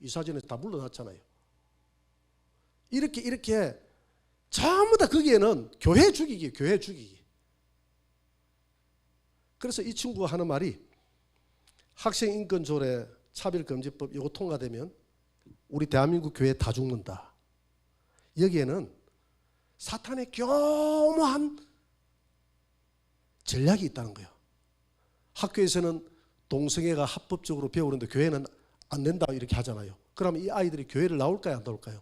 S1: 이사진에 다 물러났잖아요. 이렇게 전부 다 거기에는 교회 죽이기. 그래서 이 친구가 하는 말이 학생인권조례 차별금지법 이거 통과되면 우리 대한민국 교회 다 죽는다. 여기에는 사탄의 교묘한 전략이 있다는 거예요. 학교에서는 동성애가 합법적으로 배우는데 교회는 안 된다 이렇게 하잖아요. 그러면 이 아이들이 교회를 나올까요 안 나올까요?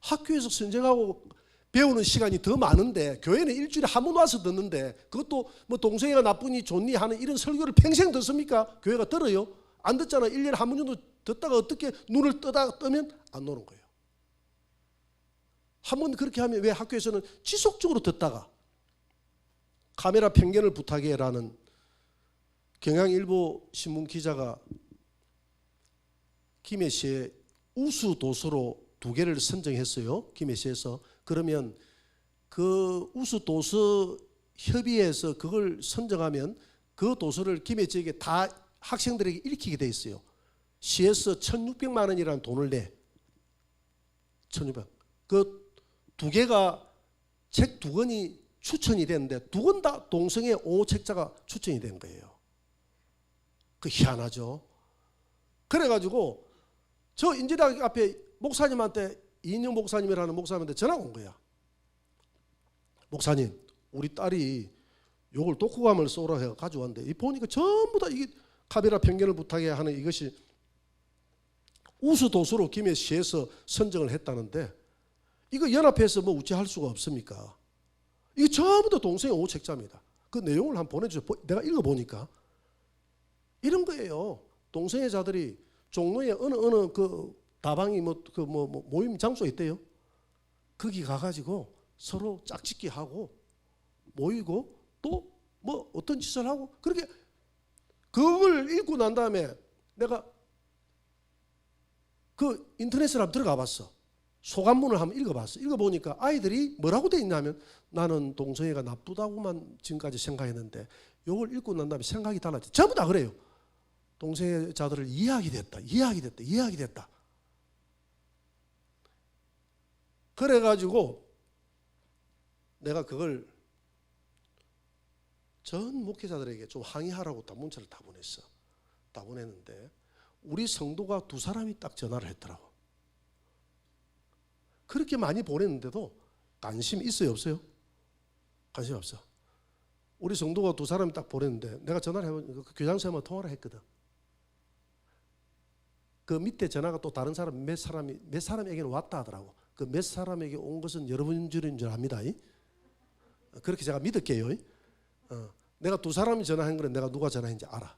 S1: 학교에서 선생하고 배우는 시간이 더 많은데 교회는 일주일에 한 번 와서 듣는데 그것도 뭐 동성애가 나쁘니 좋니 하는 이런 설교를 평생 듣습니까? 교회가 들어요? 안 듣잖아. 1년에 한 번 정도 듣다가 어떻게 눈을 뜨면 안 노는 거예요. 한 번 그렇게 하면 왜 학교에서는 지속적으로 듣다가 카메라 편견을 부탁해라는 경향일보 신문 기자가 김해시에 우수 도서로 2개를 선정했어요. 김해시에서. 그러면 그 우수 도서 협의회에서 그걸 선정하면 그 도서를 김해 지역에 다 학생들에게 읽히게 돼 있어요. 시에서 1,600만 원이라는 돈을 내. 1,600. 그 2개가 책 2권이 추천이 됐는데 2권 다 동성애 5호 책자가 추천이 된 거예요. 그 희한하죠. 그래가지고 저 인지대학 앞에 목사님한테 이인영 목사님이라는 목사님한테 전화가 온 거야. 목사님, 우리 딸이 요걸 독후감을 쏘라 해서 가져왔는데 보니까 전부 다 이게 카메라 편견을 부탁해 하는 이것이 우수 도서로 김해시에서 선정을 했다는데 이거 연합해서 뭐 우째할 수가 없습니까? 이게 전부 다 동성애 5호 책자입니다. 그 내용을 한번 보내주세요. 내가 읽어보니까 이런 거예요. 동성애자들이 종로에 어느 그 다방이 모임 장소에 있대요. 거기 가가지고 서로 짝짓기 하고 모이고 또 뭐 어떤 짓을 하고 그렇게 그걸 읽고 난 다음에 내가 그 인터넷을 한번 들어가 봤어. 소감문을 한번 읽어봤어. 읽어보니까 아이들이 뭐라고 돼 있냐면 나는 동성애가 나쁘다고만 지금까지 생각했는데 이걸 읽고 난 다음에 생각이 달라져. 전부 다 그래요. 동성애자들을 이해하게 됐다. 그래가지고 내가 그걸 전 목회자들에게 좀 항의하라고 다 문자를 다 보냈어. 다 보냈는데 우리 성도가 2사람이 딱 전화를 했더라고. 그렇게 많이 보냈는데도 관심 있어요, 없어요? 관심 없어. 우리 성도가 2사람이 딱 보냈는데 내가 전화를 해보니까 그 교장선생님하고 통화를 했거든. 그 밑에 전화가 또 다른 사람 몇 사람에게는 왔다 하더라고. 그 몇 사람에게 온 것은 여러분 줄인 줄 압니다. 그렇게 제가 믿을게요. 내가 2사람이 전화한 거는 내가 누가 전화했는지 알아.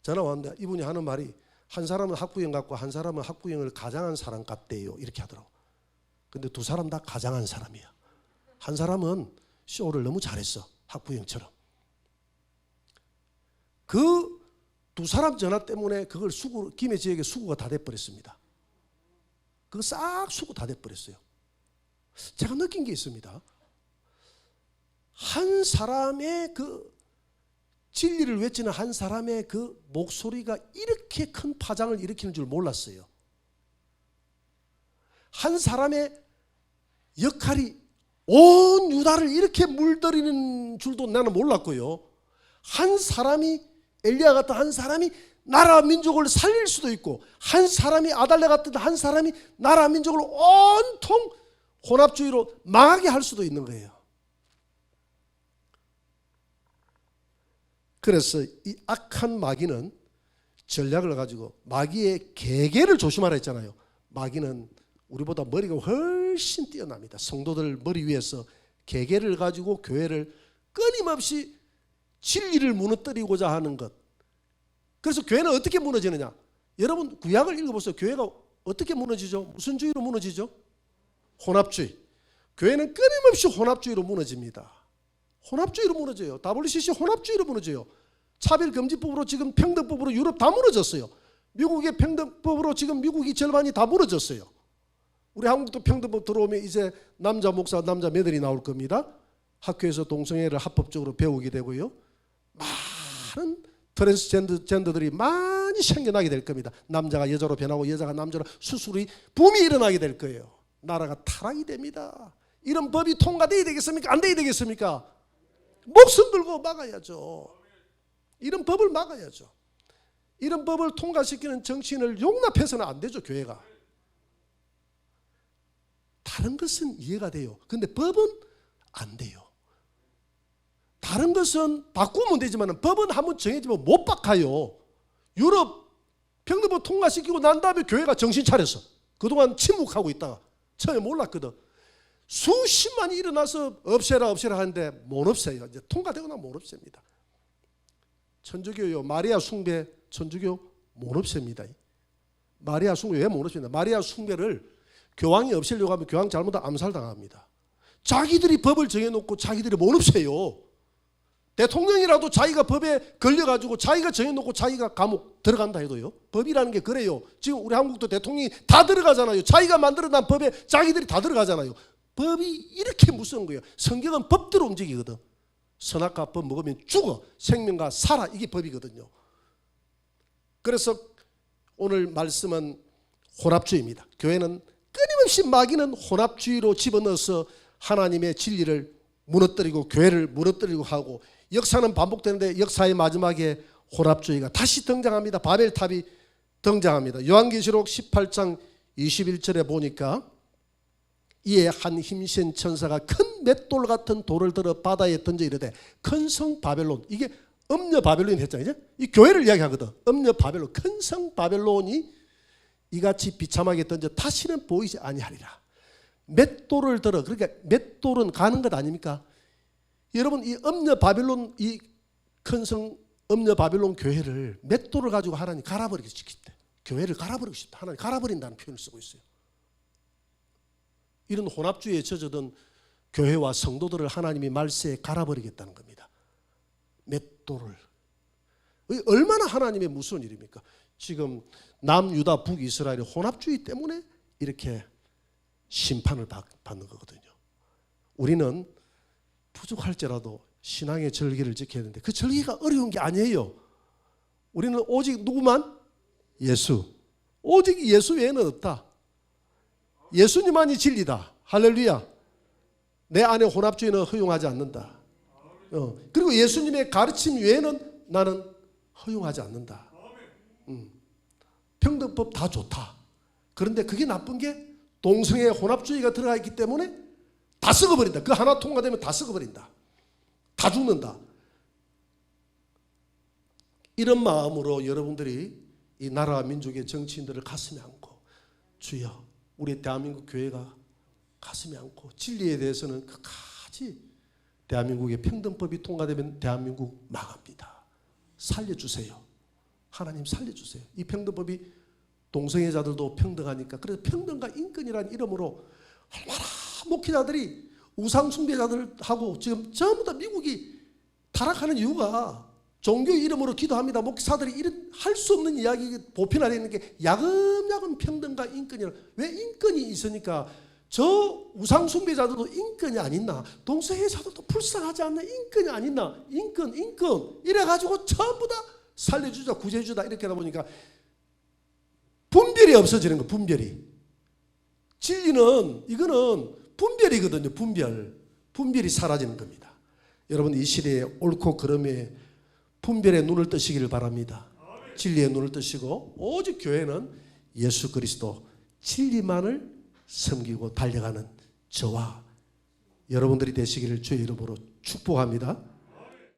S1: 전화 왔는데 이분이 하는 말이 한 사람은 학부형 같고 한 사람은 학부형을 가장한 사람 같대요. 이렇게 하더라고. 근데 2사람 다 가장한 사람이야. 한 사람은 쇼를 너무 잘했어. 학부형처럼. 그 2사람 전화 때문에 그걸 김해 지역에 수구가 다 돼버렸습니다. 그거 싹 수구 다 돼버렸어요. 제가 느낀 게 있습니다. 한 사람의 그 진리를 외치는 한 사람의 그 목소리가 이렇게 큰 파장을 일으키는 줄 몰랐어요. 한 사람의 역할이 온 유다를 이렇게 물들이는 줄도 나는 몰랐고요. 한 사람이 엘리야 같은 한 사람이 나라 민족을 살릴 수도 있고 한 사람이 아달랴 같은 한 사람이 나라 민족을 온통 혼합주의로 망하게 할 수도 있는 거예요. 그래서 이 악한 마귀는 전략을 가지고 마귀의 계계를 조심하라 했잖아요. 마귀는 우리보다 머리가 훨씬 뛰어납니다. 성도들 머리 위에서 계계를 가지고 교회를 끊임없이 진리를 무너뜨리고자 하는 것. 그래서 교회는 어떻게 무너지느냐? 여러분 구약을 읽어보세요. 교회가 어떻게 무너지죠? 무슨 주의로 무너지죠? 혼합주의. 교회는 끊임없이 혼합주의로 무너집니다. 혼합주의로 무너져요. WCC 혼합주의로 무너져요. 차별금지법으로 지금 평등법으로 유럽 다 무너졌어요. 미국의 평등법으로 지금 미국이 절반이 다 무너졌어요. 우리 한국도 평등법 들어오면 이제 남자 목사, 남자 매들이 나올 겁니다. 학교에서 동성애를 합법적으로 배우게 되고요. 많은 트랜스젠더들이 많이 생겨나게 될 겁니다. 남자가 여자로 변하고 여자가 남자로 수술이 붐이 일어나게 될 거예요. 나라가 타락이 됩니다. 이런 법이 통과돼야 되겠습니까? 안 돼야 되겠습니까? 목숨 걸고 막아야죠. 이런 법을 막아야죠. 이런 법을 통과시키는 정치인을 용납해서는 안 되죠. 교회가. 다른 것은 이해가 돼요. 근데 법은 안 돼요. 다른 것은 바꾸면 되지만 법은 한번 정해지면 못 바꿔요. 유럽 평등법 통과시키고 난 다음에 교회가 정신 차렸어. 그동안 침묵하고 있다가 처음에 몰랐거든. 수십만이 일어나서 없애라 하는데 못 없애요. 이제 통과되고 나면 못 없앱니다. 천주교요. 마리아 숭배 천주교 못 없앱니다. 마리아 숭배 왜 못 없앱니까? 마리아 숭배를 교황이 없애려고 하면 교황 잘못하면 암살당합니다. 자기들이 법을 정해놓고 자기들이 못 없애요. 대통령이라도 자기가 법에 걸려가지고 자기가 정해놓고 자기가 감옥 들어간다 해도요. 법이라는 게 그래요. 지금 우리 한국도 대통령이 다 들어가잖아요. 자기가 만들어낸 법에 자기들이 다 들어가잖아요. 법이 이렇게 무서운 거예요. 성경은 법대로 움직이거든. 선악과 법 먹으면 죽어. 생명과 살아. 이게 법이거든요. 그래서 오늘 말씀은 혼합주의입니다. 교회는 끊임없이 마귀는 혼합주의로 집어넣어서 하나님의 진리를 무너뜨리고 교회를 무너뜨리고 하고 역사는 반복되는데 역사의 마지막에 혼합주의가 다시 등장합니다. 바벨탑이 등장합니다. 요한계시록 18장 21절에 보니까 이에 한 힘센 천사가 큰 맷돌 같은 돌을 들어 바다에 던져 이르되 큰 성 바벨론, 이게 음녀 바벨론이 했잖아요. 이 교회를 이야기하거든. 음녀 바벨론, 큰 성 바벨론이 이같이 비참하게 던져 다시는 보이지 아니하리라. 맷돌을 들어. 그러니까 맷돌은 가는 것 아닙니까? 여러분 이 음녀 바벨론, 이 큰 성 음녀 바벨론 교회를 맷돌을 가지고 하나님 갈아버리고 싶대. 교회를 갈아버리고 싶다. 하나님 갈아버린다는 표현을 쓰고 있어요. 이런 혼합주의에 젖어든 교회와 성도들을 하나님이 말세에 갈아버리겠다는 겁니다. 맷돌을. 얼마나 하나님의 무서운 일입니까? 지금 남유다 북이스라엘의 혼합주의 때문에 이렇게 심판을 받는 거거든요. 우리는 부족할지라도 신앙의 절기를 지켜야 되는데 그 절기가 어려운 게 아니에요. 우리는 오직 누구만? 예수. 오직 예수 외에는 없다. 예수님만이 진리다. 할렐루야. 내 안에 혼합주의는 허용하지 않는다. 그리고 예수님의 가르침 외에는 나는 허용하지 않는다. 평등법 다 좋다. 그런데 그게 나쁜 게 동성애 혼합주의가 들어가 있기 때문에 다 썩어버린다. 그 하나 통과되면 다 썩어버린다. 다 죽는다. 이런 마음으로 여러분들이 이 나라와 민족의 정치인들을 가슴에 안고 주여 우리 대한민국 교회가 가슴에 안고 진리에 대해서는 끝까지 대한민국의 평등법이 통과되면 대한민국 망합니다. 살려주세요. 하나님 살려주세요. 이 평등법이 동성애자들도 평등하니까 그래서 평등과 인권이라는 이름으로 얼마나 목회자들이 우상숭배자들하고 지금 전부 다 미국이 타락하는 이유가 종교 이름으로 기도합니다. 목사들이 이런 할 수 없는 이야기 보편화되어 있는 게 야금야금 평등과 인권이라. 왜 인권이 있으니까 저 우상숭배자들도 인권이 안 있나? 동성애자들도 불쌍하지 않나? 인권이 안 있나? 인권 이래가지고 전부 다 살려주자 구제주자 이렇게 하다 보니까 분별이 없어지는 거. 분별이. 진리는 이거는 분별이거든요. 분별이 사라지는 겁니다. 여러분 이 시대에 옳고 그름에 분별의 눈을 뜨시기를 바랍니다. 진리의 눈을 뜨시고 오직 교회는 예수 그리스도 진리만을 섬기고 달려가는 저와 여러분들이 되시기를 주의 이름으로 축복합니다.